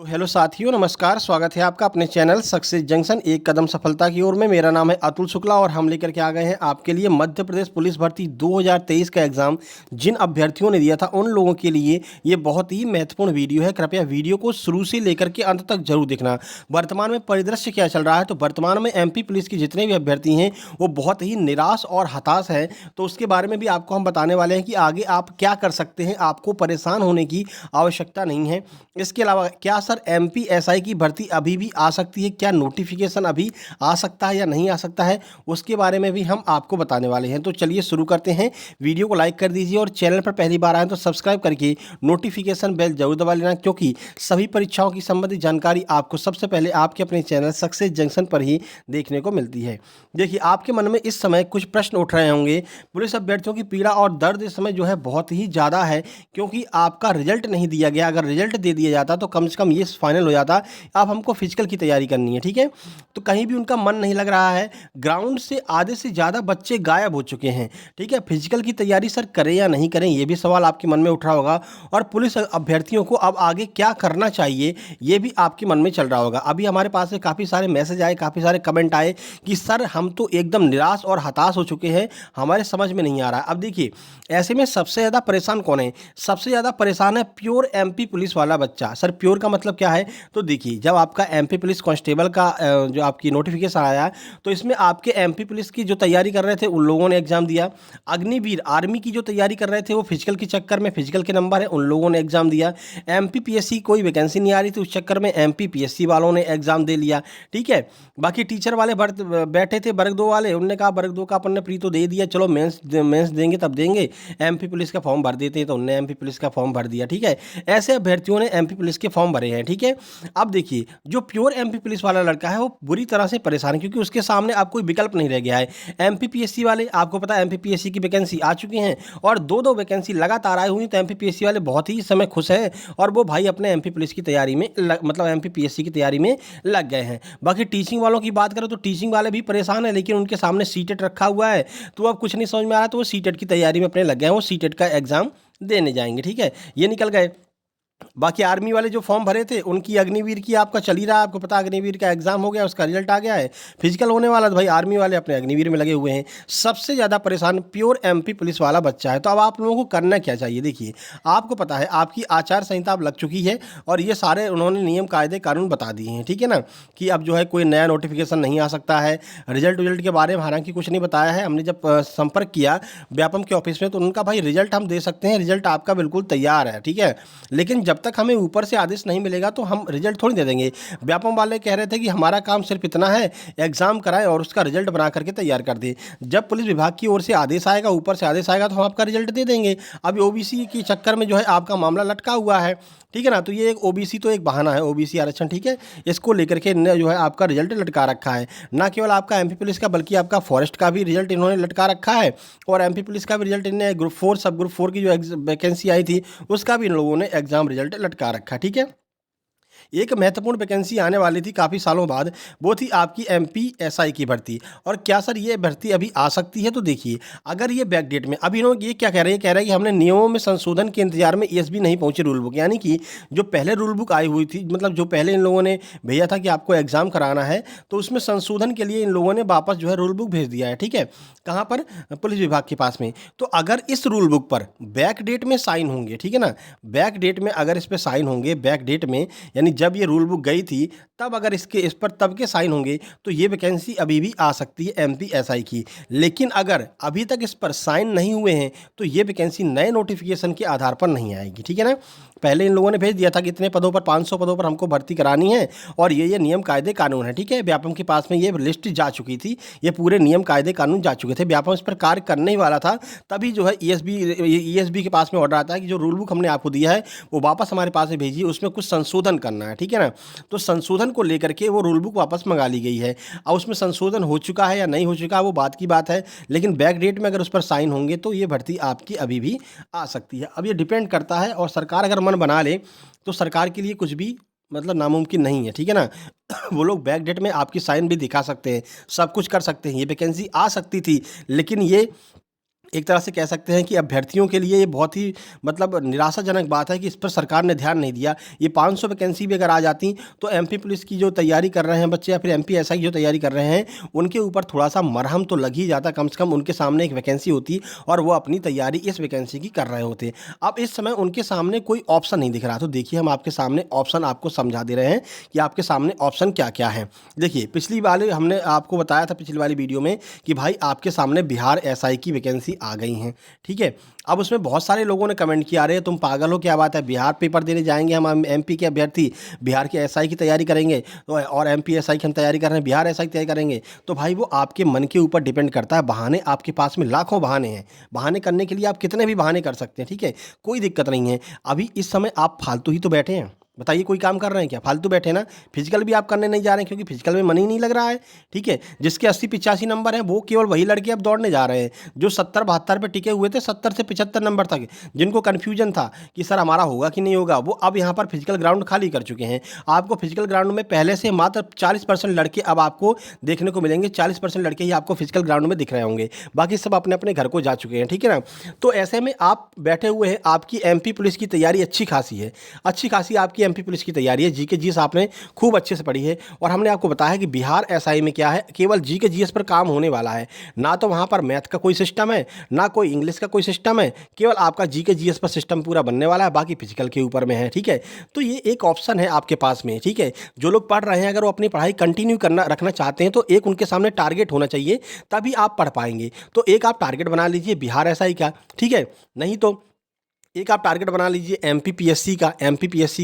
तो हेलो साथियों, नमस्कार। स्वागत है आपका अपने चैनल सक्सेस जंक्शन एक कदम सफलता की ओर में। मेरा नाम है अतुल शुक्ला और हम लेकर के आ गए हैं आपके लिए मध्य प्रदेश पुलिस भर्ती 2023 का एग्ज़ाम जिन अभ्यर्थियों ने दिया था उन लोगों के लिए ये बहुत ही महत्वपूर्ण वीडियो है। कृपया वीडियो को शुरू से लेकर के अंत तक जरूर देखना। वर्तमान में परिदृश्य क्या चल रहा है, तो वर्तमान में एमपी पुलिस के जितने भी अभ्यर्थी हैं वो बहुत ही निराश और हताश हैं। तो उसके बारे में भी आपको हम बताने वाले हैं कि आगे आप क्या कर सकते हैं। आपको परेशान होने की आवश्यकता नहीं है। इसके अलावा क्या सर एमपी एसआई की भर्ती अभी भी आ सकती है, क्या नोटिफिकेशन अभी आ सकता है या नहीं आ सकता है, उसके बारे में भी हम आपको बताने वाले हैं। तो चलिए शुरू करते हैं। वीडियो को लाइक कर दीजिए और चैनल पर पहली बार आए तो सब्सक्राइब करके नोटिफिकेशन बेल जरूर दबा लेना, क्योंकि सभी परीक्षाओं की संबंधित जानकारी आपको सबसे पहले आपके अपने चैनल सक्सेस जंक्शन पर ही देखने को मिलती है। देखिए, आपके मन में इस समय कुछ प्रश्न उठ रहे होंगे। पुलिस अभ्यर्थियों की पीड़ा और दर्द इस समय जो है बहुत ही ज़्यादा है, क्योंकि आपका रिजल्ट नहीं दिया गया। अगर रिजल्ट दे दिया जाता तो कम से कम ये फाइनल हो जाता अब हमको फिजिकल की तैयारी करनी है, ठीक है। तो कहीं भी उनका मन नहीं लग रहा है। ग्राउंड से आधे से ज़्यादा बच्चे गायब हो चुके हैं, ठीक है। फिजिकल की तैयारी सर करें या नहीं करें, ये भी सवाल आपके मन में उठ रहा होगा। और पुलिस अभ्यर्थियों को अब आगे क्या करना चाहिए, ये भी आपके मन में चल रहा होगा। अभी हमारे पास से काफ़ी सारे मैसेज आए, काफ़ी सारे कमेंट आए कि सर हम तो एकदम निराश और हताश हो चुके हैं, हमारे समझ में नहीं आ रहा है। अब देखिए, ऐसे में सबसे ज़्यादा परेशान कौन है? सबसे ज़्यादा परेशान है प्योर एमपी पुलिस वाला बच्चा। सर प्योर का मतलब क्या है? तो देखिए, जब आपका एमपी पुलिस कांस्टेबल का जो आपकी नोटिफिकेशन आया तो इसमें आपके एमपी पुलिस की जो तैयारी कर रहे थे उन लोगों ने एग्जाम दिया। अग्निवीर आर्मी की जो तैयारी कर रहे थे वो फिजिकल के चक्कर में, फिजिकल के नंबर है, उन लोगों ने एग्जाम दिया। एमपी पीएससी कोई वैकेंसी नहीं आ रही थी, उस चक्कर में एमपी पीएससी वालों ने एग्जाम दे लिया, ठीक है। बाकी टीचर वाले बैठे थे वर्ग 2 वाले, उनने कहा वर्ग 2 का अपन ने प्री तो दे दिया, चलो मेंस देंगे तब देंगे, एमपी पुलिस का फॉर्म भर देते हैं, तो उनने एमपी पुलिस का फॉर्म भर दिया, ठीक है। ऐसे अभ्यर्थियों ने एमपी पुलिस के फॉर्म भरे हैं, ठीक है। अब देखिए, जो प्योर एमपी पुलिस वाला लड़का है वो बुरी तरह से परेशान है, क्योंकि उसके सामने अब कोई विकल्प नहीं रह गया है। एमपी पीएससी वाले, आपको पता है एमपी पीएससी की वैकेंसी आ चुकी हैं और दो वैकेंसी लगातार आई हुई, तो एमपी पीएससी वाले बहुत ही इस समय खुश हैं और वो भाई अपने एमपी पुलिस की तैयारी में मतलब एमपी पीएससी की तैयारी में लग गए हैं। बाकी टीचिंग वालों की बात करें तो टीचिंग वाले भी परेशान है, लेकिन उनके सामने सीटेट रखा हुआ है, तो अब कुछ नहीं समझ में आ रहा, तो वो सीटेट की तैयारी में अपने लग गए हैं, वो सीटेट का एग्जाम देने जाएंगे, ठीक है। ये निकल गए। बाकी आर्मी वाले जो फॉर्म भरे थे उनकी अग्निवीर की आपका चल ही रहा है, आपको पता है अग्निवीर का एग्जाम हो गया, उसका रिजल्ट आ गया है, फिजिकल होने वाला, तो भाई आर्मी वाले अपने अग्निवीर में लगे हुए हैं। सबसे ज़्यादा परेशान प्योर एमपी पुलिस वाला बच्चा है। तो अब आप लोगों को करना क्या चाहिए? देखिए, आपको पता है आपकी आचार संहिता अब लग चुकी है और ये सारे उन्होंने नियम कायदे कानून बता दिए हैं, ठीक है ना, कि अब जो है कोई नया नोटिफिकेशन नहीं आ सकता है। रिजल्ट के बारे में हालांकि कुछ नहीं बताया है। हमने जब संपर्क किया व्यापम के ऑफिस में तो उनका भाई रिजल्ट हम दे सकते हैं, रिजल्ट आपका बिल्कुल तैयार है, ठीक है, लेकिन जब तक हमें ऊपर से आदेश नहीं मिलेगा तो हम रिजल्ट थोड़ी दे देंगे। व्यापम वाले कह रहे थे कि हमारा काम सिर्फ इतना है, एग्जाम कराएं और उसका रिजल्ट बना करके तैयार कर दें। जब पुलिस विभाग की ओर से आदेश आएगा, ऊपर से आदेश आएगा, तो हम आपका रिजल्ट दे देंगे। अभी ओबीसी के चक्कर में जो है आपका मामला लटका हुआ है, ठीक है ना। तो ये एक ओबीसी तो एक बहाना है, ओबीसी आरक्षण, ठीक है, इसको लेकर के जो है आपका रिजल्ट लटका रखा है। ना केवल आपका एमपी पुलिस का बल्कि आपका फॉरेस्ट का भी रिजल्ट इन्होंने लटका रखा है और एमपी पुलिस का भी रिजल्ट इन्हें ग्रुप 4 सब ग्रुप 4 की जो वैकेंसी आई थी उसका भी इन लोगों ने एग्जाम रिजल्ट लटका रखा, ठीक है। एक महत्वपूर्ण वैकेंसी आने वाली थी काफ़ी सालों बाद, वो थी आपकी एमपी एसआई की भर्ती। और क्या सर ये भर्ती अभी आ सकती है? तो देखिए, अगर ये बैक डेट में, अभी इन्होंने ये क्या कह रहे हैं, कह रहे हैं कि हमने नियमों में संशोधन के इंतजार में ईएसबी नहीं पहुंची रूल बुक, यानी कि जो पहले रूल बुक आई हुई थी, मतलब जो पहले इन लोगों ने भेजा था कि आपको एग्जाम कराना है, तो उसमें संशोधन के लिए इन लोगों ने वापस जो है रूल बुक भेज दिया है, ठीक है। कहाँ पर? पुलिस विभाग के पास में। तो अगर इस रूल बुक पर बैक डेट में साइन होंगे, ठीक है ना, बैक डेट में अगर इस पर साइन होंगे, बैक डेट में यानी जब ये रूल बुक गई थी तब अगर इस पर तब के साइन होंगे तो ये वैकेंसी अभी भी आ सकती है एमपी एसआई की। लेकिन अगर अभी तक इस पर साइन नहीं हुए हैं तो ये वैकेंसी नए नोटिफिकेशन के आधार पर नहीं आएगी, ठीक है ना। पहले इन लोगों ने भेज दिया था कि इतने पदों पर 500 पदों पर हमको भर्ती करानी है और ये नियम कायदे कानून है, ठीक है। व्यापम के पास में ये लिस्ट जा चुकी थी, ये पूरे नियम कायदे कानून जा चुके थे, व्यापम इस पर कार्य करने ही वाला था। तभी जो है ईएसबी के पास में ऑर्डर आता है कि जो रूल बुक हमने आपको दिया है वो वापस हमारे पास में भेजिए, उसमें कुछ संशोधन करना है, ठीक है ना। तो संशोधन को लेकर के वो रूल बुक वापस मंगा ली गई है। अब उसमें संशोधन हो चुका है या नहीं हो चुका वो बात की बात है, लेकिन बैक डेट में अगर उस पर साइन होंगे तो ये भर्ती आपकी अभी भी आ सकती है। अब ये डिपेंड करता है, और सरकार अगर मन बना ले तो सरकार के लिए कुछ भी मतलब नामुमकिन नहीं है, ठीक है ना। वो लोग बैक डेट में आपकी साइन भी दिखा सकते हैं, सब कुछ कर सकते हैं। ये वैकेंसी आ सकती थी, लेकिन ये एक तरह से कह सकते हैं कि अभ्यर्थियों के लिए ये बहुत ही मतलब निराशाजनक बात है कि इस पर सरकार ने ध्यान नहीं दिया। ये 500 वैकेंसी भी अगर आ जाती तो एमपी पुलिस की जो तैयारी कर रहे हैं बच्चे या फिर एमपी एसआई की जो तैयारी कर रहे हैं उनके ऊपर थोड़ा सा मरहम तो लग ही जाता, कम से कम उनके सामने एक वैकेंसी होती और वो अपनी तैयारी इस वैकेंसी की कर रहे होते। अब इस समय उनके सामने कोई ऑप्शन नहीं दिख रहा, तो देखिए हम आपके सामने ऑप्शन आपको समझा दे रहे हैं कि आपके सामने ऑप्शन क्या क्या है। देखिए पिछली वाले हमने आपको बताया था पिछली वाली वीडियो में कि भाई आपके सामने बिहार एसआई की वैकेंसी आ गई हैं, ठीक है। अब उसमें बहुत सारे लोगों ने कमेंट किया, अरे तुम पागल हो, क्या बात है, बिहार पेपर देने जाएंगे हम एमपी के अभ्यर्थी, बिहार के एसआई की तैयारी करेंगे तो और एमपी एसआई की हम तैयारी कर रहे हैं, बिहार एसआई की तैयारी करेंगे। तो भाई वो आपके मन के ऊपर डिपेंड करता है। बहाने आपके पास में लाखों बहाने हैं, बहाने करने के लिए आप कितने भी बहाने कर सकते हैं, ठीक है, कोई दिक्कत नहीं है। अभी इस समय आप फालतू ही तो बैठे हैं, बताइए कोई काम कर रहे हैं क्या, फालतू बैठे ना। फिजिकल भी आप करने नहीं जा रहे हैं क्योंकि फिजिकल में मन ही नहीं लग रहा है, ठीक है। जिसके 80-85 नंबर हैं वो केवल वही लड़के अब दौड़ने जा रहे हैं जो 70-72 पे टिके हुए थे, 70 से 75 नंबर तक, जिनको कन्फ्यूजन था कि सर हमारा होगा कि नहीं होगा, वो अब यहाँ पर फिजिकल ग्राउंड खाली कर चुके हैं। आपको फिजिकल ग्राउंड में पहले से मात्र 40% लड़के अब आपको देखने को मिलेंगे, 40% लड़के ही आपको फिजिकल ग्राउंड में दिख रहे होंगे, बाकी सब अपने अपने घर को जा चुके हैं, ठीक है ना। तो ऐसे में आप बैठे हुए हैं, आपकी एमपी पुलिस की तैयारी अच्छी खासी है, अच्छी खासी आपकी एमपी पुलिस की तैयारी है, जीके जीएस आपने खूब अच्छे से पढ़ी है। और हमने आपको बताया कि बिहार एसआई में क्या है, केवल जीके जीएस पर काम होने वाला है, ना तो वहाँ पर मैथ का कोई सिस्टम है, ना कोई इंग्लिश का कोई सिस्टम है, केवल आपका जीके जीएस पर सिस्टम पूरा बनने वाला है, बाकी फिजिकल के ऊपर में है, ठीक है। तो ये एक ऑप्शन है आपके पास में, ठीक है। जो लोग पढ़ रहे हैं अगर वो अपनी पढ़ाई कंटिन्यू करना रखना चाहते हैं तो एक उनके सामने टारगेट होना चाहिए, तभी आप पढ़ पाएंगे। तो एक आप टारगेट बना लीजिए बिहार एसआई का, ठीक है, नहीं तो एक आप टारगेट बना लीजिए एमपीपीएससी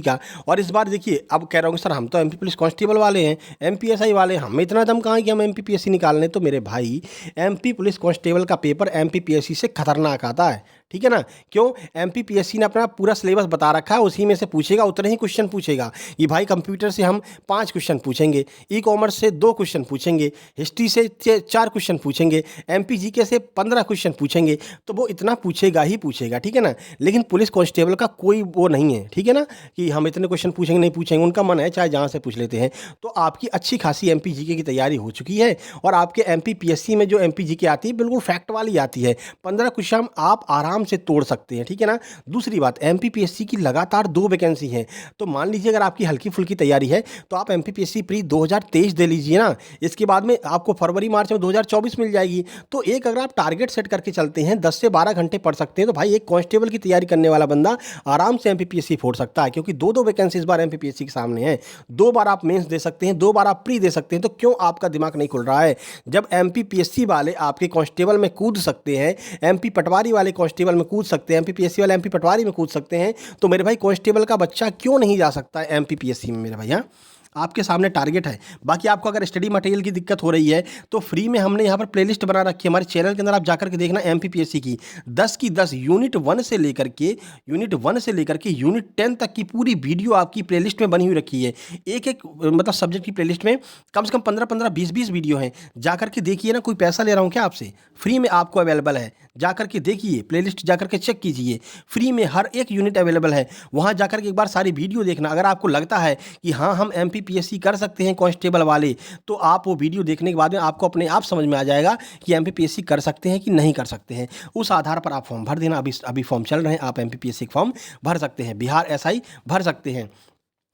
का। और इस बार देखिए, अब कह रहा हूँ सर हम तो एमपी पुलिस कांस्टेबल वाले हैं, एमपीएसआई वाले हैं, हमें इतना दम कहाँ है कि हम एमपीपीएससी निकाल लें। तो मेरे भाई एमपी पुलिस कांस्टेबल का पेपर एमपीपीएससी से खतरनाक आता है, ठीक है ना। क्यों, एमपीपीएससी ने अपना पूरा सिलेबस बता रखा है, उसी में से पूछेगा, उतने ही क्वेश्चन पूछेगा कि भाई कंप्यूटर से हम 5 क्वेश्चन पूछेंगे, ई कॉमर्स से 2 क्वेश्चन पूछेंगे, हिस्ट्री से 4 क्वेश्चन पूछेंगे, एमपी जीके से 15 क्वेश्चन पूछेंगे। तो वो इतना पूछेगा ही पूछेगा, ठीक है ना। लेकिन पुलिस कांस्टेबल का कोई वो नहीं है, ठीक है ना, कि हम इतने क्वेश्चन पूछेंगे नहीं पूछेंगे, उनका मन है चाहे जहाँ से पूछ लेते हैं। तो आपकी अच्छी खासी एमपी जीके की तैयारी हो चुकी है और आपके एमपीपीएससी में जो एमपी जीके आती है बिल्कुल फैक्ट वाली आती है, 15 क्वेश्चन आप आराम से तोड़ सकते हैं, ठीक है ना। दूसरी बात, एमपीपीएससी की लगातार 2 वैकेंसी हैं, तो मान लीजिए अगर आपकी हल्की फुल्की तैयारी है तो आप एमपीपीएससी प्री 2023 दे लीजिए ना, इसके बाद में आपको फरवरी मार्च में 2024 मिल जाएगी। तो एक अगर आप टारगेट सेट करके चलते हैं, 10 से 12 घंटे पढ़ सकते हैं, तो भाई एक कांस्टेबल की तैयारी करने वाला बंदा आराम से एमपीपीएससी फोड़ सकता है, क्योंकि 2-2 वैकेंसी इस बार एमपीपीएससी के सामने है। 2 बार आप मेंस दे सकते हैं, 2 बार आप प्री दे सकते हैं। तो क्यों आपका दिमाग नहीं खुल रहा है? जब एमपीपीएससी वाले आपके कांस्टेबल में कूद सकते हैं, एमपी पटवारी वाले कांस्टेबल में कूद सकते हैं, एमपीपीएससी वाले एमपी पटवारी में कूद सकते हैं, तो मेरे भाई कांस्टेबल का बच्चा क्यों नहीं जा सकता है एमपीपीएससी में मेरे भैया? आपके सामने टारगेट है। बाकी आपको अगर स्टडी मटेरियल की दिक्कत हो रही है तो फ्री में हमने यहाँ पर प्लेलिस्ट बना रखी है हमारे चैनल के अंदर, आप जाकर के देखना एमपीपीएससी की 10 की 10 यूनिट 1 से लेकर के यूनिट 10 तक की पूरी वीडियो आपकी प्लेलिस्ट में बनी हुई रखी है। एक एक मतलब सब्जेक्ट की प्लेलिस्ट में कम से कम 15-15 20-20 वीडियो हैं, जाकर के देखिए ना, कोई पैसा ले रहा हूँ क्या आपसे? फ्री में आपको अवेलेबल है, जाकर के देखिए, प्लेलिस्ट जाकर के चेक कीजिए, फ्री में हर एक यूनिट अवेलेबल है, वहाँ जाकर के एक बार सारी वीडियो देखना। अगर आपको लगता है कि हाँ हम एमपीपीएससी कर सकते हैं कांस्टेबल वाले, तो आप वो वीडियो देखने के बाद में आपको अपने आप समझ में आ जाएगा कि एमपीपीएससी कर सकते हैं कि नहीं कर सकते हैं। उस आधार पर आप फॉर्म भर देना। अभी फॉर्म चल रहे हैं, आप एमपीपीएससी फॉर्म भर सकते हैं, बिहार एसआई भर सकते हैं।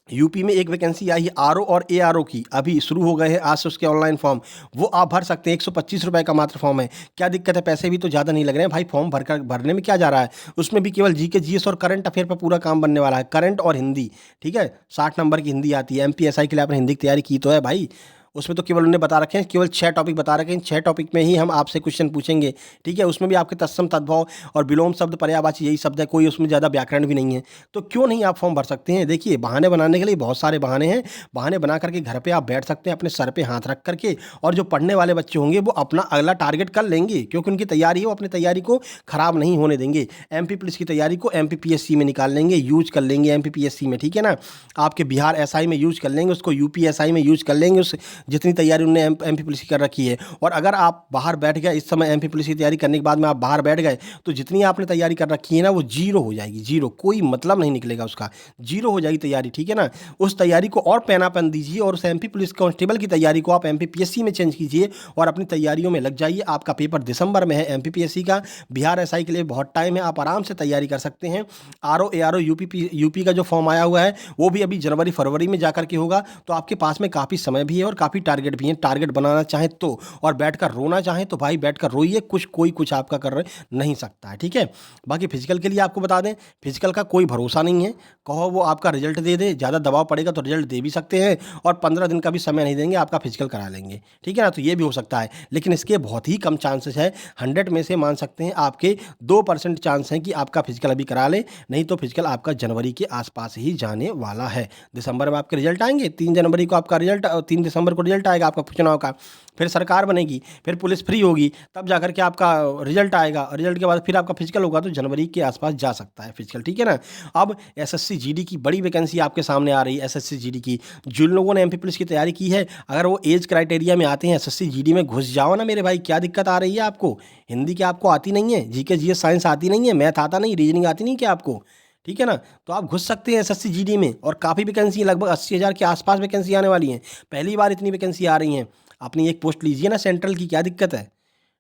यूपी में एक वैकेंसी आई है आरओ और एआरओ की, अभी शुरू हो गए हैं आज से उसके ऑनलाइन फॉर्म, वो आप भर सकते हैं। 125 रुपये का मात्र फॉर्म है। क्या दिक्कत है? पैसे भी तो ज़्यादा नहीं लग रहे हैं भाई, फॉर्म भरने में क्या जा रहा है? उसमें भी केवल जीके जीएस और करंट अफेयर पर पूरा काम बनने वाला है, करंट और हिंदी, ठीक है। 60 नंबर की हिंदी आती है। एमपीएसआई के लिए आपने हिंदी की तैयारी की तो है भाई, उसमें तो केवल उन्होंने बता रखे हैं, केवल 6 टॉपिक बता रखे हैं, 6 टॉपिक में ही हम आपसे क्वेश्चन पूछेंगे, ठीक है। उसमें भी आपके तत्सम तद्भव और विलोम शब्द पर्यायवाची यही शब्द है, कोई उसमें ज़्यादा व्याकरण भी नहीं है। तो क्यों नहीं आप फॉर्म भर सकते हैं? देखिए, बहाने बनाने के लिए बहुत सारे बहाने हैं, बहाने बना करके घर पर आप बैठ सकते हैं अपने सर पर हाथ रख करके, और जो पढ़ने वाले बच्चे होंगे वो अपना अगला टारगेट कर लेंगे, क्योंकि उनकी तैयारी है, वो अपनी तैयारी को ख़राब नहीं होने देंगे। एमपी पुलिस की तैयारी को एमपीपीएससी में निकाल लेंगे, यूज कर लेंगे एमपीपीएससी में, ठीक है ना। आपके बिहार एसआई में यूज कर लेंगे उसको, यूपी एसआई में यूज कर लेंगे, उस जितनी तैयारी उन्होंने एमपी पुलिस की कर रखी है। और अगर आप बाहर बैठ गए इस समय एमपी पुलिस की तैयारी करने के बाद में आप बाहर बैठ गए तो जितनी आपने तैयारी कर रखी है ना वो जीरो हो जाएगी, जीरो, कोई मतलब नहीं निकलेगा उसका, जीरो हो जाएगी तैयारी, ठीक है ना। उस तैयारी को और पैनापन दीजिए और उस एमपी पुलिस कांस्टेबल की तैयारी को आप एमपीपीएससी में चेंज कीजिए और अपनी तैयारियों में लग जाइए। आपका पेपर दिसंबर में है एमपीपीएससी का, बिहार एसआई के लिए बहुत टाइम है, आप आराम से तैयारी कर सकते हैं। आरओ एआरओ यूपी का जो फॉर्म आया हुआ है वो भी अभी जनवरी फरवरी में जाकर के होगा, तो आपके पास में काफ़ी समय भी है और काफ़ी टारगेट भी है। टारगेट बनाना चाहें तो, और बैठकर रोना चाहें तो भाई बैठकर रोइए, कुछ आपका कर नहीं सकता है, ठीक है। बाकी फिजिकल के लिए आपको बता दें, फिजिकल का कोई भरोसा नहीं है, कहो वो आपका रिजल्ट दे दे, ज़्यादा दबाव पड़ेगा तो रिजल्ट दे भी सकते हैं और 15 दिन का भी समय नहीं देंगे, आपका फिजिकल करा लेंगे, ठीक है ना। तो ये भी हो सकता है, लेकिन इसके बहुत ही कम चांसेस है, 100 में से मान सकते हैं आपके 2% चांस हैं कि आपका फिजिकल अभी करा ले, नहीं तो फिजिकल आपका जनवरी के आसपास ही जाने वाला है। दिसंबर में आपके रिजल्ट आएंगे, 3 जनवरी को आपका रिजल्ट, 3 दिसंबर को रिजल्ट आएगा आपका चुनाव का, फिर सरकार बनेगी, फिर पुलिस फ्री होगी, तब जाकर के आपका रिजल्ट आएगा, रिजल्ट के बाद फिर आपका फिजिकल होगा, तो जनवरी के आसपास जा सकता है फिजिकल, ठीक है ना। अब एसएससी जीडी की बड़ी वैकेंसी आपके सामने आ रही है, एसएससी जीडी की, जिन लोगों ने एमपी पुलिस की तैयारी की है, अगर वो एज क्राइटेरिया में आते हैं एसएससी जीडी में घुस जाओ ना मेरे भाई, क्या दिक्कत आ रही है आपको। हिंदी की आपको आती नहीं है, जीके जीएस साइंस आती नहीं है, मैथ आता नहीं, रीजनिंग आती नहीं क्या आपको, ठीक है ना। तो आप घुस सकते हैं एसएससी जीडी में, और काफ़ी वैकेंसी, लगभग 80,000 के आसपास वैकेंसी आने वाली हैं, पहली बार इतनी वैकेंसी आ रही हैं। अपनी एक पोस्ट लीजिए ना सेंट्रल की, क्या दिक्कत है,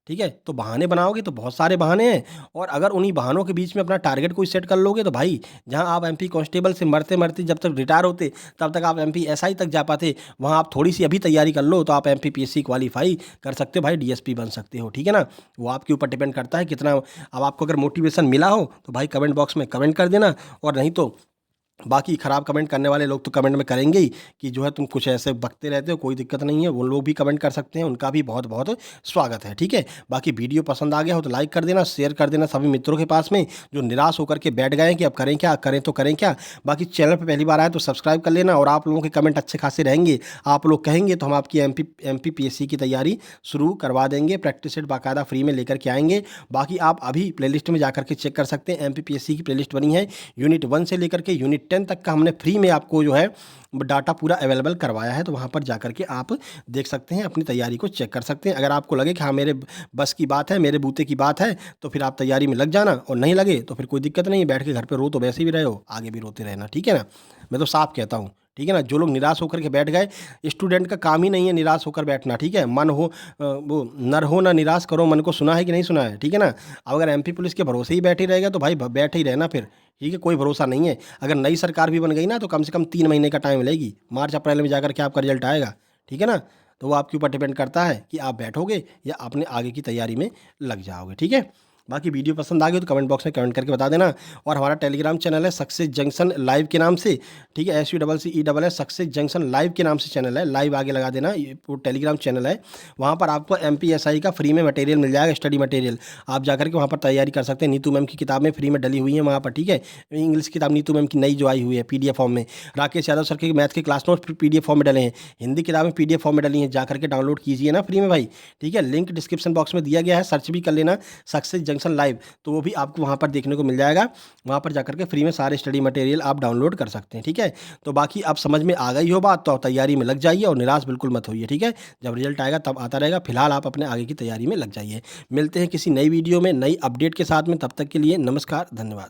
ठीक है। तो बहाने बनाओगे तो बहुत सारे बहाने हैं, और अगर उन्हीं बहानों के बीच में अपना टारगेट कोई सेट कर लोगे तो भाई, जहां आप एमपी कांस्टेबल से मरते मरते जब तक रिटायर होते तब तक आप एमपी एसआई तक जा पाते, वहां आप थोड़ी सी अभी तैयारी कर लो तो आप एमपीपीएससी क्वालिफाई कर सकते हो भाई, डीएसपी बन सकते हो, ठीक है ना। वो आपके ऊपर डिपेंड करता है कितना। अब आपको अगर मोटिवेशन मिला हो तो भाई कमेंट बॉक्स में कमेंट कर देना, और नहीं तो बाकी खराब कमेंट करने वाले लोग तो कमेंट में करेंगे ही कि जो है तुम कुछ ऐसे बकते रहते हो, कोई दिक्कत नहीं है, वो लोग भी कमेंट कर सकते हैं, उनका भी बहुत बहुत स्वागत है, ठीक है। बाकी वीडियो पसंद आ गया हो तो लाइक कर देना, शेयर कर देना सभी मित्रों के पास में जो निराश होकर के बैठ गए हैं कि अब करें क्या, करें तो करें क्या। बाकी चैनल पर पहली बार आए तो सब्सक्राइब कर लेना, और आप लोगों के कमेंट अच्छे खासे रहेंगे, आप लोग कहेंगे तो हम आपकी एमपीपीएससी की तैयारी शुरू करवा देंगे, प्रैक्टिस सेट बाकायदा फ्री में लेकर के आएंगे। बाकी आप अभी प्लेलिस्ट में जाकर के चेक कर सकते हैं, एमपीपीएससी की प्लेलिस्ट बनी है, यूनिट 1 से लेकर के यूनिट 10 तक का हमने फ्री में आपको जो है डाटा पूरा अवेलेबल करवाया है, तो वहाँ पर जाकर के आप देख सकते हैं, अपनी तैयारी को चेक कर सकते हैं। अगर आपको लगे कि हाँ मेरे बस की बात है, मेरे बूते की बात है, तो फिर आप तैयारी में लग जाना, और नहीं लगे तो फिर कोई दिक्कत नहीं है, बैठ के घर पे रो तो वैसे भी रहे हो, आगे भी रोते रहना, ठीक है ना। मैं तो साफ कहता हूँ, ठीक है ना। जो लोग निराश होकर के बैठ गए, स्टूडेंट का काम ही नहीं है निराश होकर बैठना, ठीक है। मन हो वो नर हो ना निराश करो मन को, सुना है कि नहीं सुना है, ठीक है ना। अब अगर एमपी पुलिस के भरोसे ही बैठे रहेगा तो भाई बैठे ही रहना फिर, ठीक है, कोई भरोसा नहीं है। अगर नई सरकार भी बन गई ना तो कम से कम 3 महीने का टाइम लेगी, मार्च अप्रैल में जाकर के आपका रिजल्ट आएगा, ठीक है ना। तो वो आपके ऊपर डिपेंड करता है कि आप बैठोगे या अपने आगे की तैयारी में लग जाओगे, ठीक है। बाकी वीडियो पसंद आ गई तो कमेंट बॉक्स में कमेंट करके बता देना, और हमारा टेलीग्राम चैनल है सक्सेस जंक्शन लाइव के नाम से, ठीक है, SUCCESS सक्सेस जंक्शन लाइव के नाम से चैनल है, लाइव आगे लगा देना, ये वो टेलीग्राम चैनल है। वहाँ पर आपको MPSI का फ्री में मटेरियल मिल जाएगा, स्टडी मटेरियल, आप जाकर के वहाँ पर तैयारी कर सकते हैं। नीतू मैम की किताबें फ्री में डली हुई हैं वहाँ पर, ठीक है। इंग्लिश की किताब नीतू मैम की नई जो आई हुई है PDF फॉर्म में, राकेश यादव सर के मैथ के क्लास नोट PDF फॉर्म में डले हैं, हिंदी किताबें PDF फॉर्म में डली हैं, जाकर के डाउनलोड कीजिए ना फ्री में भाई, ठीक है। लिंक डिस्क्रिप्शन बॉक्स में दिया गया है, सर्च भी कर लेना सक्सेस जंक्शन लाइव, तो वो भी आपको वहाँ पर देखने को मिल जाएगा। वहाँ पर जाकर के फ्री में सारे स्टडी मटेरियल आप डाउनलोड कर सकते हैं, ठीक है। तो बाकी आप समझ में आ गई हो बात, तो तैयारी में लग जाइए और निराश बिल्कुल मत होइए, ठीक है। जब रिजल्ट आएगा तब आता रहेगा, फिलहाल आप अपने आगे की तैयारी में लग जाइए। मिलते हैं किसी नई वीडियो में नई अपडेट के साथ में, तब तक के लिए नमस्कार, धन्यवाद।